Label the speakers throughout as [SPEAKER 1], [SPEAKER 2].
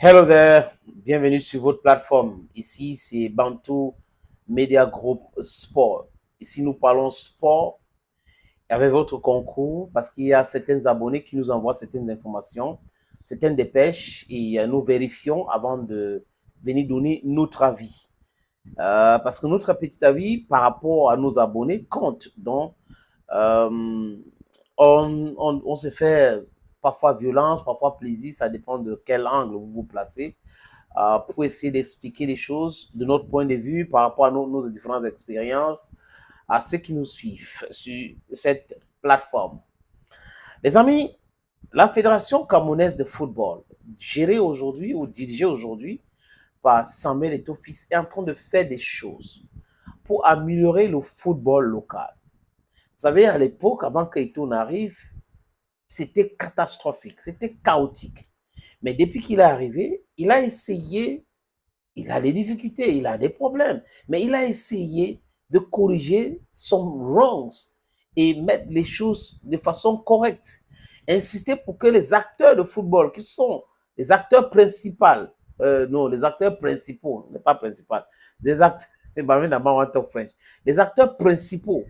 [SPEAKER 1] Hello there, bienvenue sur votre plateforme. Ici, c'est Bantu Media Group Sport. Ici, nous parlons sport avec votre concours parce qu'il y a certains abonnés qui nous envoient certaines informations, certaines dépêches et nous vérifions avant de venir donner notre avis. Parce que notre petit avis par rapport à nos abonnés compte. Donc, euh, on se fait parfois violence, parfois plaisir, ça dépend de quel angle vous vous placez pour essayer d'expliquer les choses de notre point de vue par rapport à nos différentes expériences à ceux qui nous suivent sur cette plateforme. Les amis, la Fédération camerounaise de football, gérée aujourd'hui ou dirigée aujourd'hui par Samuel Eto'o-Fils, est en train de faire des choses pour améliorer le football local. Vous savez, à l'époque, avant qu'Eto'o n'arrive, c'était catastrophique, c'était chaotique. Mais depuis qu'il est arrivé, il a essayé. Il a des difficultés, il a des problèmes, mais il a essayé de corriger son wrongs et mettre les choses de façon correcte. Insister pour que les acteurs de football, qui sont les acteurs principaux, non, les acteurs principaux, pas principaux, les acteurs, les acteurs principaux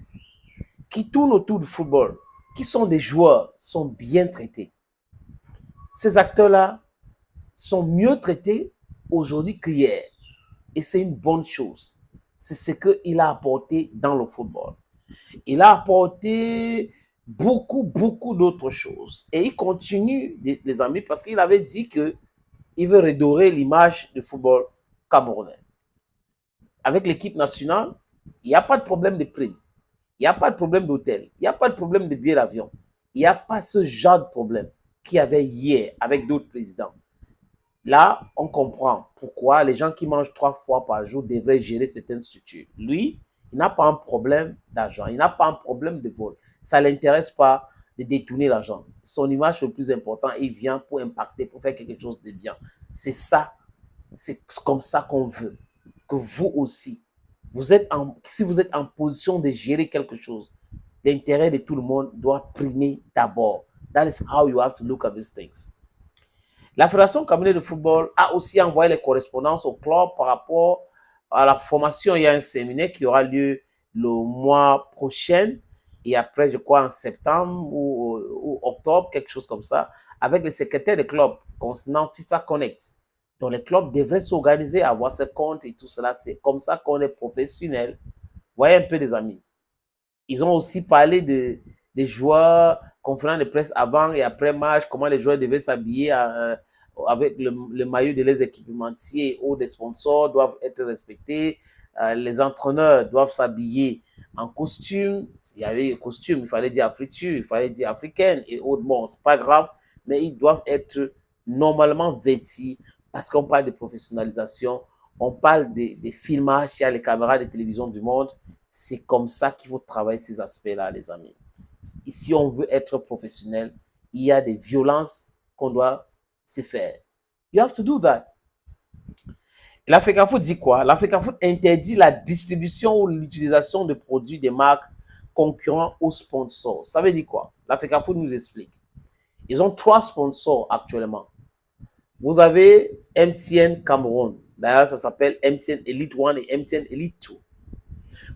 [SPEAKER 1] qui tournent autour du football, qui sont des joueurs, sont bien traités. Ces acteurs-là sont mieux traités aujourd'hui qu'hier. Et c'est une bonne chose. C'est ce qu'il a apporté dans le football. Il a apporté beaucoup d'autres choses. Et il continue, les amis, parce qu'il avait dit qu'il veut redorer l'image du football camerounais. Avec l'équipe nationale, il n'y a pas de problème de prime. Il n'y a pas de problème d'hôtel. Il n'y a pas de problème de billets d'avion. Il n'y a pas ce genre de problème qu'il y avait hier avec d'autres présidents. Là, on comprend pourquoi les gens qui mangent 3 fois par jour devraient gérer certaines structures. Lui, il n'a pas un problème d'argent, il n'a pas un problème de vol. Ça ne l'intéresse pas de détourner l'argent. Son image est le plus important, il vient pour impacter, pour faire quelque chose de bien. C'est ça, c'est comme ça qu'on veut que vous aussi, si vous êtes en position de gérer quelque chose, l'intérêt de tout le monde doit primer d'abord. That is how you have to look at these things. La Fédération camerounaise de football a aussi envoyé les correspondances au club par rapport à la formation. Il y a un séminaire qui aura lieu le mois prochain et après, je crois, en septembre ou octobre, quelque chose comme ça, avec les secrétaires des clubs concernant FIFA Connect. Donc, les clubs devraient s'organiser, avoir ce compte et tout cela. C'est comme ça qu'on est professionnel. Voyez un peu, des amis. Ils ont aussi parlé des joueurs, conférence de presse avant et après match, comment les joueurs devaient s'habiller avec le maillot de les équipementiers ou des sponsors doivent être respectés. Les entraîneurs doivent s'habiller en costume. Il y avait costume, il fallait dire afriture, il fallait dire africaine et autres. Bon, c'est pas grave, mais ils doivent être normalement vêtis parce qu'on parle de professionnalisation, on parle des filmages, il y a les caméras de télévision du monde. C'est comme ça qu'il faut travailler ces aspects-là, les amis. Et si on veut être professionnel, il y a des violences qu'on doit se faire. You have to do that. L'Africa Foot dit quoi? L'Africa Foot interdit la distribution ou l'utilisation de produits des marques concurrents aux sponsors. Ça veut dire quoi? L'Africa Foot nous explique. Ils ont 3 sponsors actuellement. Vous avez MTN Cameroun. D'ailleurs, ça s'appelle MTN Elite 1 et MTN Elite 2.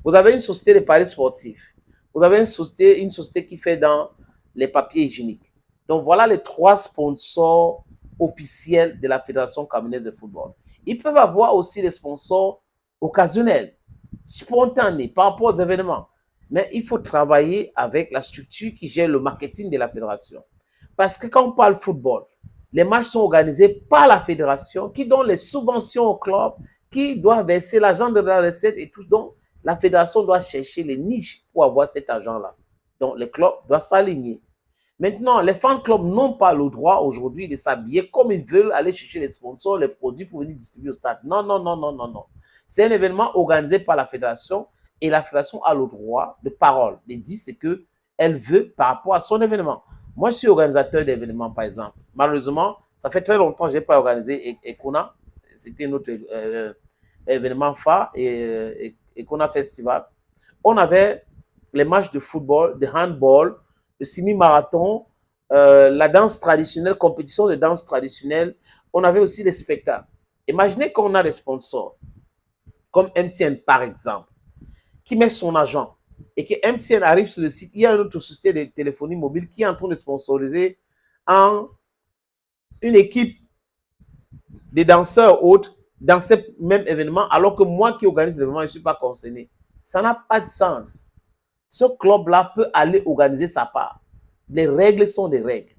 [SPEAKER 1] Vous avez une société de paris sportifs. Vous avez une société qui fait dans les papiers hygiéniques. Donc, voilà les 3 sponsors officiels de la Fédération camerounaise de football. Ils peuvent avoir aussi des sponsors occasionnels, spontanés, par rapport aux événements. Mais il faut travailler avec la structure qui gère le marketing de la fédération. Parce que quand on parle football, les matchs sont organisés par la fédération qui donne les subventions au club, qui doit verser l'argent de la recette et tout. Donc, la fédération doit chercher les niches pour avoir cet argent-là. Donc, les clubs doivent s'aligner. Maintenant, les fan clubs n'ont pas le droit aujourd'hui de s'habiller comme ils veulent, aller chercher les sponsors, les produits pour venir distribuer au stade. Non, non, non, non, non, non. C'est un événement organisé par la fédération et la fédération a le droit de parole, de dire ce qu'elle veut par rapport à son événement. Moi, je suis organisateur d'événements, par exemple. Malheureusement, ça fait très longtemps que je n'ai pas organisé Ekona. C'était notre événement phare et Ekona Festival. On avait les matchs de football, de handball, le semi-marathon, la danse traditionnelle, compétition de danse traditionnelle. on avait aussi les spectacles. Imaginez qu'on a des sponsors, comme MTN par exemple, qui met son agent et que MTN arrive sur le site, il y a une autre société de téléphonie mobile qui est en train de sponsoriser une équipe de danseurs autres dans ce même événement, alors que moi qui organise l'événement, je ne suis pas concerné. Ça n'a pas de sens. Ce club-là peut aller organiser sa part. Les règles sont des règles.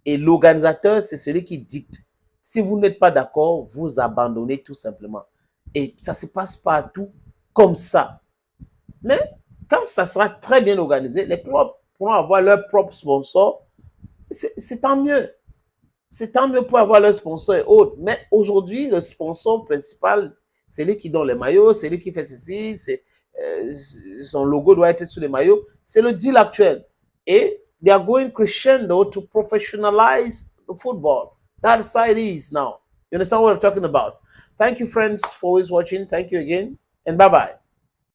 [SPEAKER 1] Et l'organisateur, c'est celui qui dicte. Si vous n'êtes pas d'accord, vous abandonnez tout simplement. Et ça ne se passe pas tout comme ça. Mais quand ça sera très bien organisé, les clubs pourront avoir leur propre sponsor. C'est tant mieux. C'est tant mieux pour avoir leur sponsor et autres. Mais aujourd'hui, le sponsor principal, c'est lui qui donne les maillots, c'est lui qui fait ceci, son logo doit être sur les maillots. C'est le deal actuel. Et they are going crescendo to professionalize the football. That's how it is now. You understand what I'm talking about? Thank you, friends, for always watching. Thank you again, and bye-bye.